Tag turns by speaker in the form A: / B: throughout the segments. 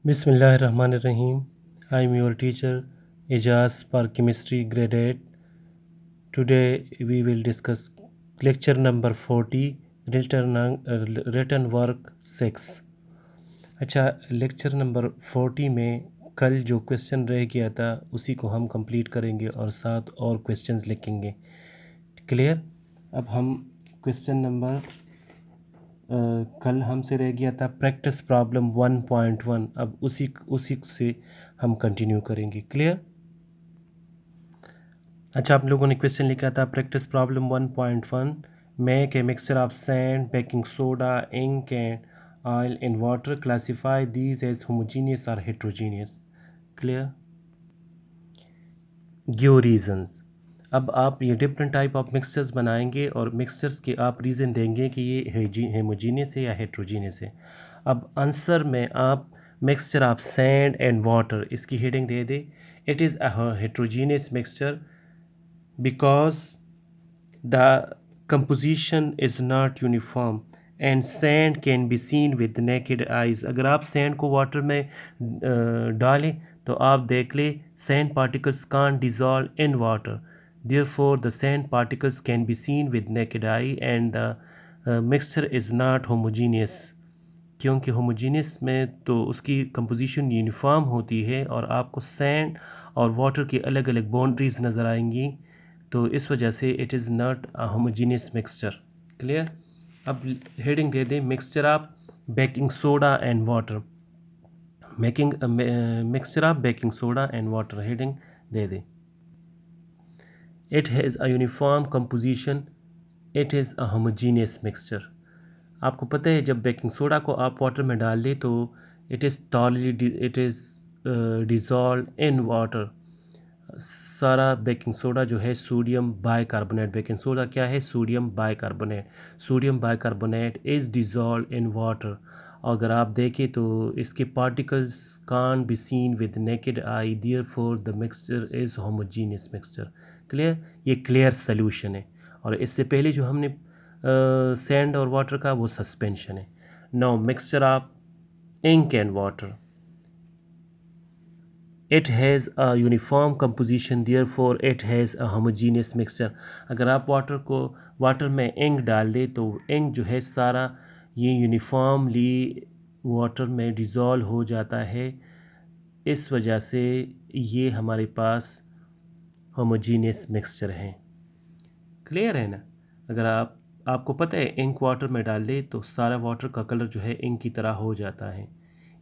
A: Bismillahirrahmanirrahim. I am your teacher Ijaz for chemistry grade 8. Today we will discuss lecture number 40 written work 6. अच्छा, lecture number 40 में कल जो question रह गया था उसी को हम कंप्लीट करेंगे और साथ और क्वेश्चंस लिखेंगे। क्लियर? अब हम क्वेश्चन नंबर कल हमसे रह गया था प्रैक्टिस प्रॉब्लम 1.1। अब उसी उसी से हम कंटिन्यू करेंगे। क्लियर? अच्छा, आप लोगों ने क्वेश्चन लिखा था practice problem 1.1, make a mixture of sand, baking soda, ink and oil in water, classify these as homogeneous और हेट्रोजीनियस। क्लियर? Give reasons. अब आप ये डिफरेंट टाइप ऑफ मिक्सचर्स बनाएंगे और मिक्सचर्स के आप रीज़न देंगे कि ये हेमोजीनियस है या हेट्रोजीनियस है। अब आंसर में आप mixture of sand and water इसकी हेडिंग दे दे। It is a heterogeneous mixture because the composition is not uniform and sand can be seen with naked eyes। अगर आप सैंड को वाटर में डालें तो आप देख लें sand particles can't dissolve in water, therefore the sand particles can be seen with naked eye and the mixture is not homogeneous। क्योंकि होमोजीनियस में तो उसकी कंपोजिशन यूनिफॉर्म होती है और आपको सैंड और वाटर की अलग अलग बाउंड्रीज नज़र आएंगी, तो इस वजह से it is not a homogeneous mixture. Clear? अब हेडिंग दे दें mixture of baking soda and water. Making mixture of baking soda and water heading दे दें। It has a uniform composition, it is a homogeneous mixture. आपको पता है जब baking soda को आप वाटर में डाल दें तो it is dissolve in water. सारा बेकिंग सोडा जो है सोडियम बाइकार्बोनेट, बेकिंग सोडा क्या है? Sodium bicarbonate. Sodium bicarbonate is dissolve in water. अगर आप देखें तो इसके particles can be seen with naked eye, therefore the mixture is homogeneous mixture. Clear? ये क्लियर सल्यूशन है। और इससे पहले जो हमने सैंड और वाटर का वो सस्पेंशन है। Now mixture of ink and water, it has a uniform composition, therefore it has a homogeneous mixture. अगर आप वाटर में इंक डाल दें तो इंक जो है सारा ये यूनिफॉर्मली वाटर में डिज़ोल्व हो जाता है, इस वजह से ये हमारे पास होमोजीनियस मिक्सचर है। क्लियर है ना? अगर आपको पता है इंक वाटर में डाल दे तो सारा वाटर का कलर जो है इंक की तरह हो जाता है।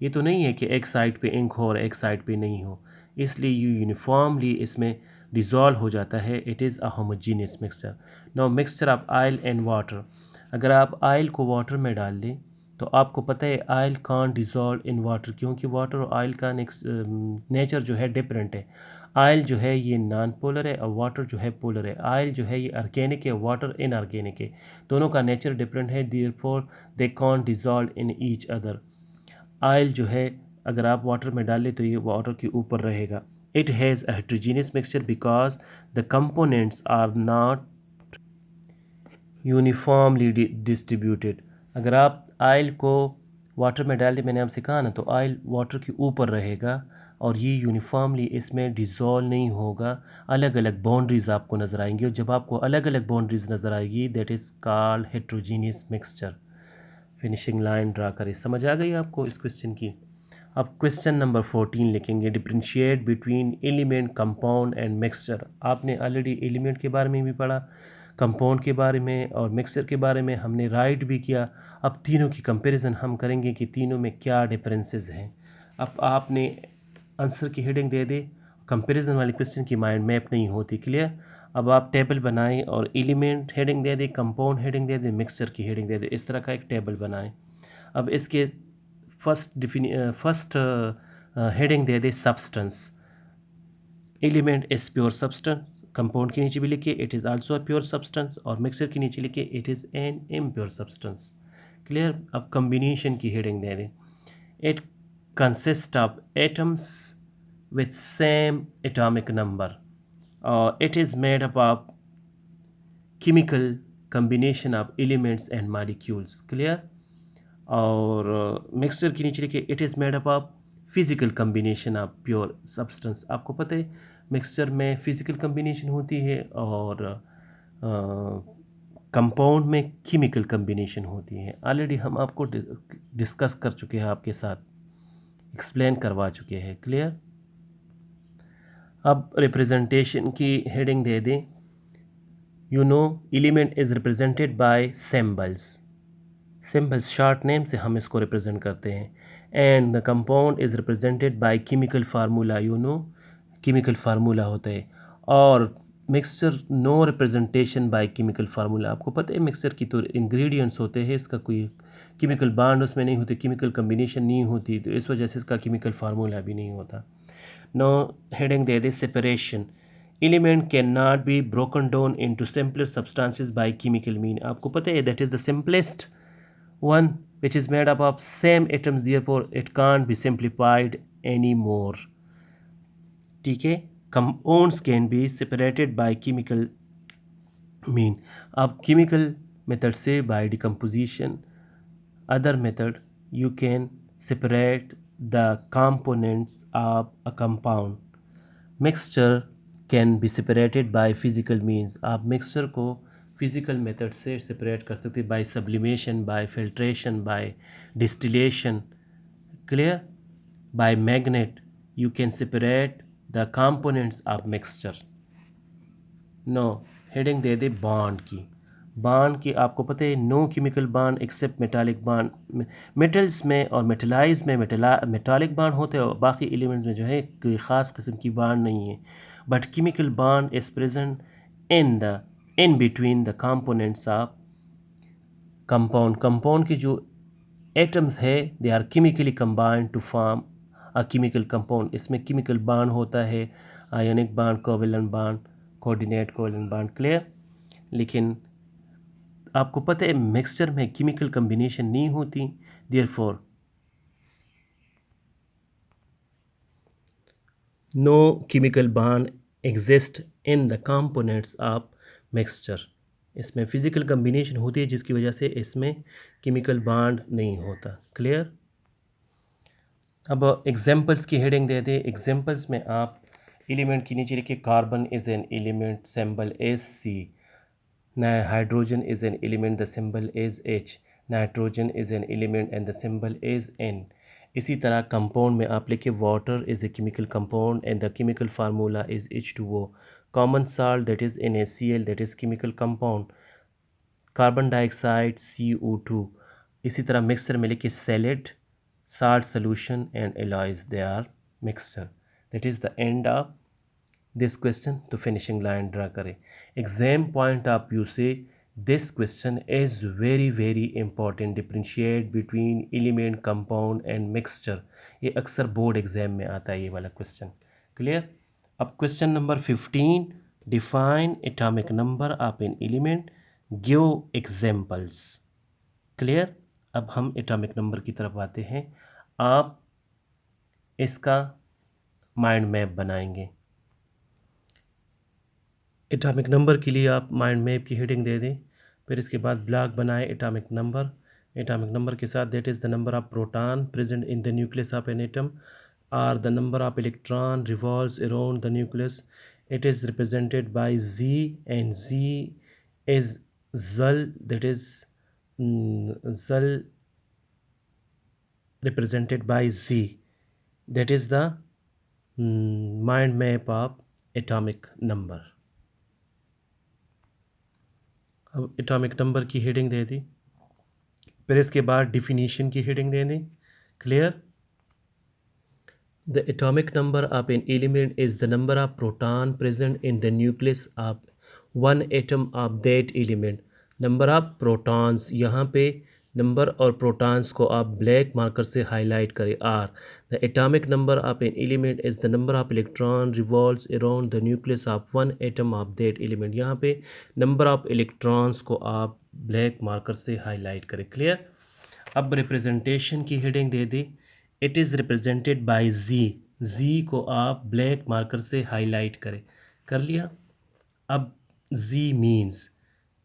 A: ये तो नहीं है कि एक साइड पे इंक हो और एक साइड पे नहीं हो, इसलिए ये यूनिफॉर्मली इसमें डिज़ोल्व हो जाता है। It is a homogeneous mixture. Now mixture of oil and water. अगर आप ऑयल को वाटर में डाल दें तो आपको पता है oil can't dissolve in water, क्योंकि वाटर और ऑयल का नेचर जो है डिफरेंट है। ऑयल जो है ये नॉन पोलर है और वाटर जो है पोलर है। ऑयल जो है ये ऑर्गेनिक है, वाटर इनऑर्गेनिक है, दोनों का नेचर डिफरेंट है, therefore they can't dissolve in each other. Oil जो है अगर आप वाटर में डालें तो ये वाटर के ऊपर रहेगा। It has a heterogeneous mixture because the components are not uniformly distributed. अगर आप ऑयल को वाटर में डाल दें, मैंने आपसे कहा ना, तो ऑयल वाटर के ऊपर रहेगा और ये यूनिफॉर्मली इसमें डिज़ोल्व नहीं होगा। अलग अलग बाउंड्रीज़ आपको नज़र आएंगी और जब आपको अलग अलग बाउंड्रीज़ नज़र आएगी that is called heterogeneous mixture. Finishing line draw करें। समझ आ गई आपको इस क्वेश्चन की? अब क्वेश्चन नंबर 14 लिखेंगे, differentiate between element, compound and mixture. आपने ऑलरेडी एलिमेंट के बारे में भी पढ़ा, कंपाउंड के बारे में और मिक्सचर के बारे में हमने राइट भी किया। अब तीनों की कंपैरिजन हम करेंगे कि तीनों में क्या डिफरेंसेस हैं। अब आपने आंसर की हेडिंग दे दे, कंपैरिजन वाली क्वेश्चन की माइंड मैप नहीं होती। क्लियर? अब आप टेबल बनाएं और एलिमेंट हेडिंग दे दे, कंपाउंड हेडिंग दे दे, मिक्सचर की हेडिंग दे दे, इस तरह का एक टेबल बनाएं। अब इसके फर्स्ट हेडिंग दे दे substance. Element is pure substance, compound के नीचे भी लिखिए it is also a pure substance और मिक्सर के नीचे लिखिए it is an impure substance. Clear? अब कम्बिनेशन की हेडिंग दे दें, it consist of atoms with same atomic number और it is made up of chemical combination of elements and molecules। Clear? और मिक्सचर के नीचे लिखिए it is made up of physical combination of pure substance. आपको पता है mixture में physical combination होती है और कंपाउंड में केमिकल कम्बिनेशन होती है। ऑलरेडी हम आपको डिस्कस कर चुके हैं, आपके साथ एक्सप्लेन करवा चुके हैं। क्लियर। अब रिप्रेजेंटेशन की हेडिंग दे दें। Element is represented by symbols. Symbols short name से हम इसको रिप्रेजेंट करते हैं। And the compound is represented by chemical formula. Chemical formula होता है। और mixture no representation by chemical formula. आपको पता है मिक्सचर की तो इंग्रेडिएंट्स होते हैं, इसका कोई केमिकल बॉन्ड उसमें नहीं होते, केमिकल कम्बिनेशन नहीं होती, तो इस वजह से इसका केमिकल फार्मूला भी नहीं होता। नो हेडिंग दे दे separation. Element can not be broken down into simpler substances by chemical mean. आपको पता है that is the simplest one which is made up of same atoms, therefore it can't be simplified anymore. ठीक है। compounds can be separated by chemical mean। अब chemical method से by decomposition, other method you can separate the components of a compound। mixture can be separated by physical means। आप mixture को physical method से separate कर सकते, by sublimation, by filtration, by distillation. Clear. By magnet you can separate the components of mixture. No heading दे दे bond की। Bond की आपको पता है no chemical bond except metallic bond. Metals में और मेटलाइज में मेटालिक बॉन्ड होते हैं और बाकी एलिमेंट में जो है कोई ख़ास किस्म की बॉन्ड नहीं है। But chemical bond is present in between the components of compound की जो atoms है they are chemically combined to form a chemical compound। इसमें chemical bond होता है, ionic bond, covalent bond, coordinate covalent bond। Clear. लेकिन आपको पता है मिक्सचर में chemical combination नहीं होती, therefore no chemical bond exist in the components of mixture। इसमें फ़िज़िकल कम्बिनेशन होती है जिसकी वजह से इसमें केमिकल बॉन्ड नहीं होता। क्लियर। अब एग्जांपल्स की हेडिंग दे दें। एग्जांपल्स में आप एलिमेंट की नीचे लिखिए carbon is an element, symbol is C. Hydrogen is an element, the symbol is H. Nitrogen is an element and the symbol is N. इसी तरह कंपाउंड में आप लिखिए water is a chemical compound and the chemical formula is H2O। Common salt that is NaCl that is chemical compound. Carbon dioxide CO2। इसी तरह mixture में लिखिए salad, salt solution and alloys, they are mixture। that is the end of this question। तो finishing line draw करें। Exam point of view से this question is very very important. Differentiate between element, compound and mixture. ये अक्सर board exam में आता है ये वाला क्वेश्चन। क्लियर। अब question number 15, define atomic number of an element, give examples. Clear. अब हम एटॉमिक नंबर की तरफ आते हैं। आप इसका माइंड मैप बनाएंगे। एटॉमिक नंबर के लिए आप माइंड मैप की हेडिंग दे दें, फिर इसके बाद ब्लॉक बनाएं एटॉमिक नंबर। एटॉमिक नंबर के साथ that is the number of proton present in the nucleus of an atom और the number of electron revolves around the nucleus. It is represented by Z and Z is जल, that is जल represented by Z। that is the mind map of atomic number। अब atomic number की heading दे दी, फिर इसके बाद definition की हेडिंग दे दें। Clear. The atomic number of an element is the number of proton present in the nucleus of one atom of that element. Number of protons, यहाँ पे नंबर और प्रोटॉन्स को आप ब्लैक मार्कर से highlight करें or. The atomic number of an element is the number of electron revolves around the nucleus of one atom of that element. यहाँ पे number of electrons को आप ब्लैक मार्कर से highlight करें। Clear. अब representation की heading दे दी, it is represented by Z. Z को आप ब्लैक मार्कर से हाईलाइट करें। कर लिया। अब Z means,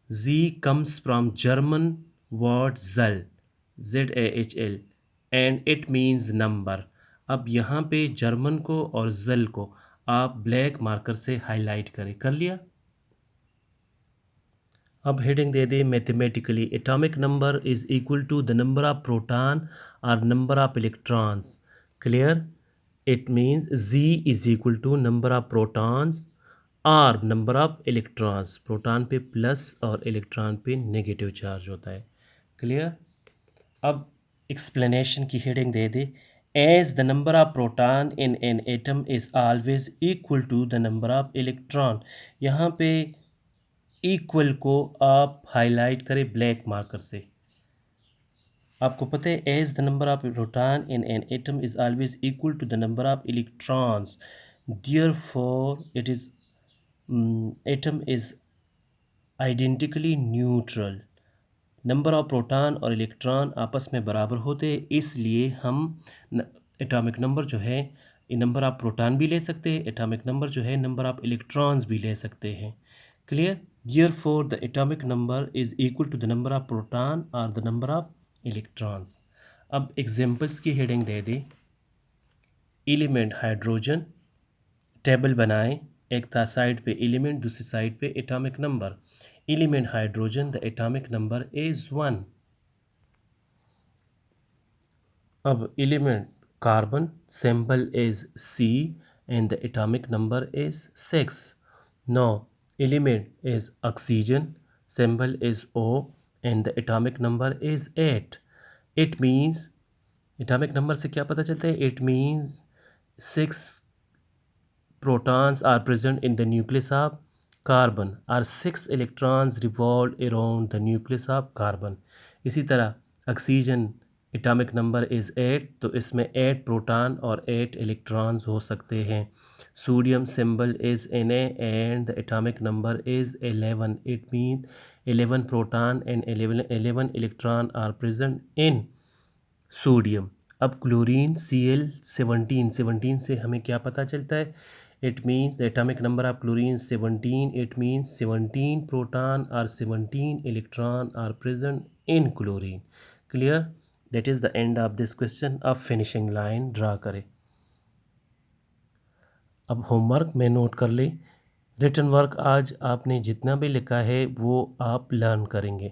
A: Z comes from German word zal, ZAHL, and it means number। अब यहाँ पे जर्मन को और जल को आप ब्लैक मार्कर से हाईलाइट करें। कर लिया। अब हेडिंग दे दे mathematically atomic number is equal to the number of proton और number of electrons. Clear? It means Z is equal to number of protons और नंबर ऑफ इलेक्ट्रॉन्स। प्रोटॉन पे प्लस और इलेक्ट्रॉन पे नेगेटिव चार्ज होता है। Clear? अब explanation की heading दे दे as the number of proton in an atom is always equal to the number of electron. यहाँ पे इक्वल को आप हाईलाइट करें ब्लैक मार्कर से। आपको पता है as the number of proton in an atom is always equal to the number of electrons, therefore it is atom is identically neutral. Number of proton और electron आपस में बराबर होते हैं, इसलिए हम एटॉमिक नंबर जो है ये नंबर ऑफ प्रोटॉन भी ले सकते हैं, एटॉमिक नंबर जो है नंबर ऑफ इलेक्ट्रॉन्स भी ले सकते हैं। Clear? Therefore the atomic number is equal to the number of proton or the number of electrons। अब एग्जांपल्स की हेडिंग दे दी। एलिमेंट हाइड्रोजन, टेबल बनाएं, एक था साइड पे एलिमेंट, दूसरी साइड पे atomic number. Element hydrogen the atomic number is 1। अब element carbon symbol is C and the atomic number is 6। Now element is oxygen, symbol is O and the atomic number is 8। It means atomic number से क्या पता चलता है? It means 6 protons are present in the nucleus of carbon और 6 electrons revolve around the nucleus of carbon। इसी तरह oxygen atomic number is 8, तो इसमें 8 प्रोटॉन और 8 इलेक्ट्रॉन्स हो सकते हैं। Sodium symbol is Na and the atomic number is 11। It mean 11 proton and 11 electron are present in sodium. अब chlorine Cl17 से हमें क्या पता चलता है? It means the atomic number of chlorine 17। It means 17 proton और 17 electron are present in chlorine. Clear? That is the end of this question. अब finishing line draw करें। अब होमवर्क में नोट कर ले। रिटन वर्क आज आपने जितना भी लिखा है वो आप लर्न करेंगे।